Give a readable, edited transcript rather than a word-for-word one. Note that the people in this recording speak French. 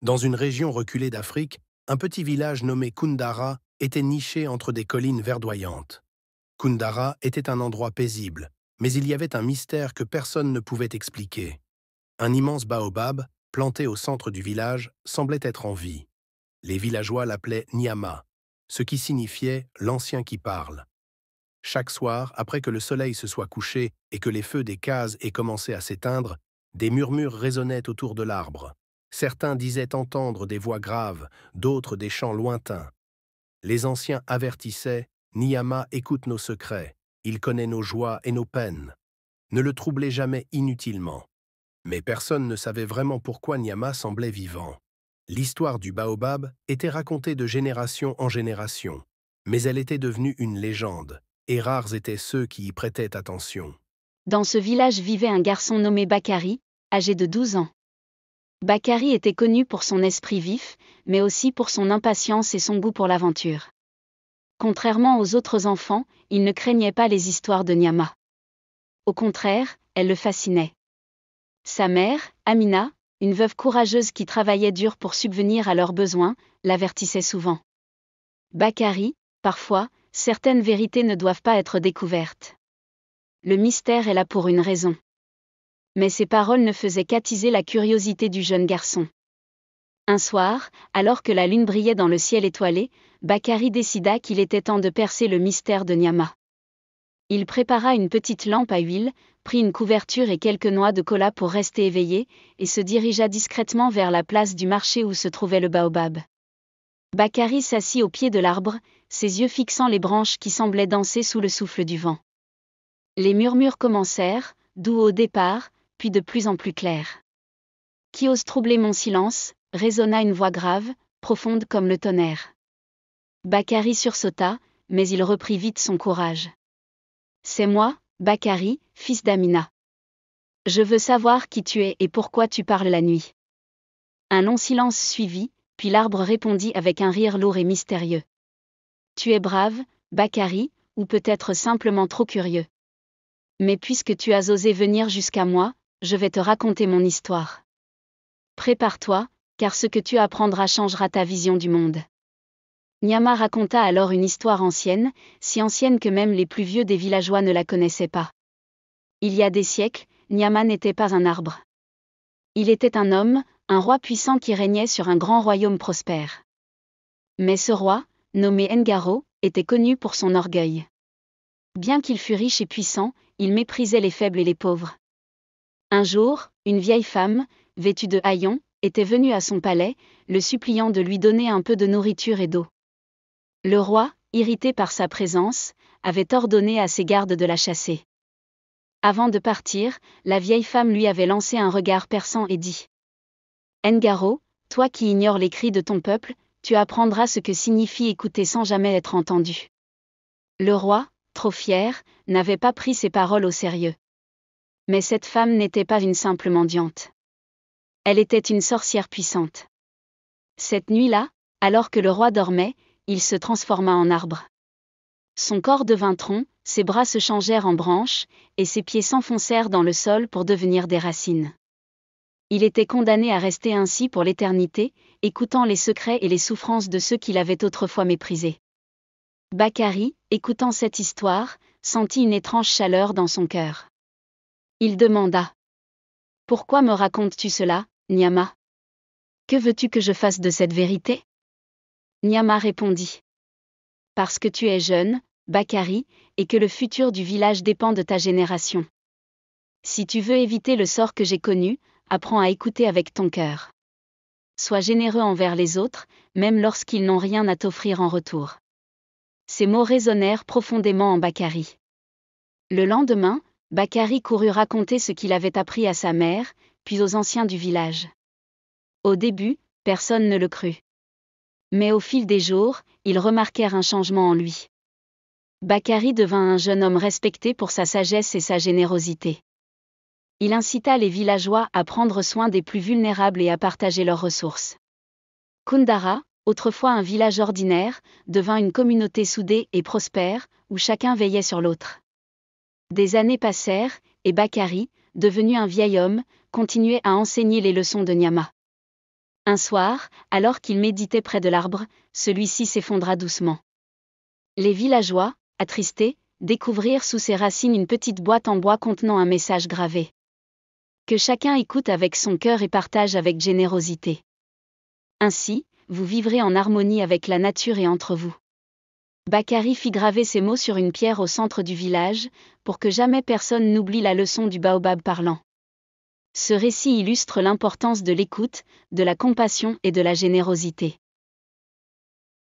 Dans une région reculée d'Afrique, un petit village nommé Koundara était niché entre des collines verdoyantes. Koundara était un endroit paisible, mais il y avait un mystère que personne ne pouvait expliquer. Un immense baobab, planté au centre du village, semblait être en vie. Les villageois l'appelaient Nyama, ce qui signifiait « l'ancien qui parle ». Chaque soir, après que le soleil se soit couché et que les feux des cases aient commencé à s'éteindre, des murmures résonnaient autour de l'arbre. Certains disaient entendre des voix graves, d'autres des chants lointains. Les anciens avertissaient « Nyama écoute nos secrets, il connaît nos joies et nos peines. Ne le troublez jamais inutilement. » Mais personne ne savait vraiment pourquoi Nyama semblait vivant. L'histoire du baobab était racontée de génération en génération, mais elle était devenue une légende, et rares étaient ceux qui y prêtaient attention. Dans ce village vivait un garçon nommé Bakary, âgé de 12 ans. Bakary était connu pour son esprit vif, mais aussi pour son impatience et son goût pour l'aventure. Contrairement aux autres enfants, il ne craignait pas les histoires de Nyama. Au contraire, elles le fascinaient. Sa mère, Amina, une veuve courageuse qui travaillait dur pour subvenir à leurs besoins, l'avertissait souvent. Bakary, parfois, certaines vérités ne doivent pas être découvertes. Le mystère est là pour une raison. Mais ces paroles ne faisaient qu'attiser la curiosité du jeune garçon. Un soir, alors que la lune brillait dans le ciel étoilé, Bakary décida qu'il était temps de percer le mystère de Nyama. Il prépara une petite lampe à huile, prit une couverture et quelques noix de cola pour rester éveillé, et se dirigea discrètement vers la place du marché où se trouvait le baobab. Bakary s'assit au pied de l'arbre, ses yeux fixant les branches qui semblaient danser sous le souffle du vent. Les murmures commencèrent, doux au départ, puis de plus en plus clairs. « Qui ose troubler mon silence ?» résonna une voix grave, profonde comme le tonnerre. Bakary sursauta, mais il reprit vite son courage. « C'est moi, Bakary, fils d'Amina. Je veux savoir qui tu es et pourquoi tu parles la nuit. » Un long silence suivit, puis l'arbre répondit avec un rire lourd et mystérieux. « Tu es brave, Bakary, ou peut-être simplement trop curieux. Mais puisque tu as osé venir jusqu'à moi, je vais te raconter mon histoire. Prépare-toi, car ce que tu apprendras changera ta vision du monde. » Nyama raconta alors une histoire ancienne, si ancienne que même les plus vieux des villageois ne la connaissaient pas. Il y a des siècles, Nyama n'était pas un arbre. Il était un homme, un roi puissant qui régnait sur un grand royaume prospère. Mais ce roi, nommé Ngaro, était connu pour son orgueil. Bien qu'il fût riche et puissant, il méprisait les faibles et les pauvres. Un jour, une vieille femme, vêtue de haillons, était venue à son palais, le suppliant de lui donner un peu de nourriture et d'eau. Le roi, irrité par sa présence, avait ordonné à ses gardes de la chasser. Avant de partir, la vieille femme lui avait lancé un regard perçant et dit : « Ngaro, toi qui ignores les cris de ton peuple, tu apprendras ce que signifie écouter sans jamais être entendu. » Le roi, trop fier, n'avait pas pris ces paroles au sérieux. Mais cette femme n'était pas une simple mendiante. Elle était une sorcière puissante. Cette nuit-là, alors que le roi dormait, il se transforma en arbre. Son corps devint tronc, ses bras se changèrent en branches, et ses pieds s'enfoncèrent dans le sol pour devenir des racines. Il était condamné à rester ainsi pour l'éternité, écoutant les secrets et les souffrances de ceux qu'il avait autrefois méprisés. Bakary, écoutant cette histoire, sentit une étrange chaleur dans son cœur. Il demanda : « Pourquoi me racontes-tu cela, Nyama ? Que veux-tu que je fasse de cette vérité ? » Nyama répondit : « Parce que tu es jeune, Bakary, et que le futur du village dépend de ta génération. Si tu veux éviter le sort que j'ai connu, apprends à écouter avec ton cœur. Sois généreux envers les autres, même lorsqu'ils n'ont rien à t'offrir en retour. » Ces mots résonnèrent profondément en Bakary. Le lendemain, Bakary courut raconter ce qu'il avait appris à sa mère, puis aux anciens du village. Au début, personne ne le crut. Mais au fil des jours, ils remarquèrent un changement en lui. Bakary devint un jeune homme respecté pour sa sagesse et sa générosité. Il incita les villageois à prendre soin des plus vulnérables et à partager leurs ressources. Koundara, autrefois un village ordinaire, devint une communauté soudée et prospère, où chacun veillait sur l'autre. Des années passèrent, et Bakary, devenu un vieil homme, continuait à enseigner les leçons de Nyama. Un soir, alors qu'il méditait près de l'arbre, celui-ci s'effondra doucement. Les villageois, attristés, découvrirent sous ses racines une petite boîte en bois contenant un message gravé. Que chacun écoute avec son cœur et partage avec générosité. Ainsi, vous vivrez en harmonie avec la nature et entre vous. Bakary fit graver ces mots sur une pierre au centre du village, pour que jamais personne n'oublie la leçon du baobab parlant. Ce récit illustre l'importance de l'écoute, de la compassion et de la générosité.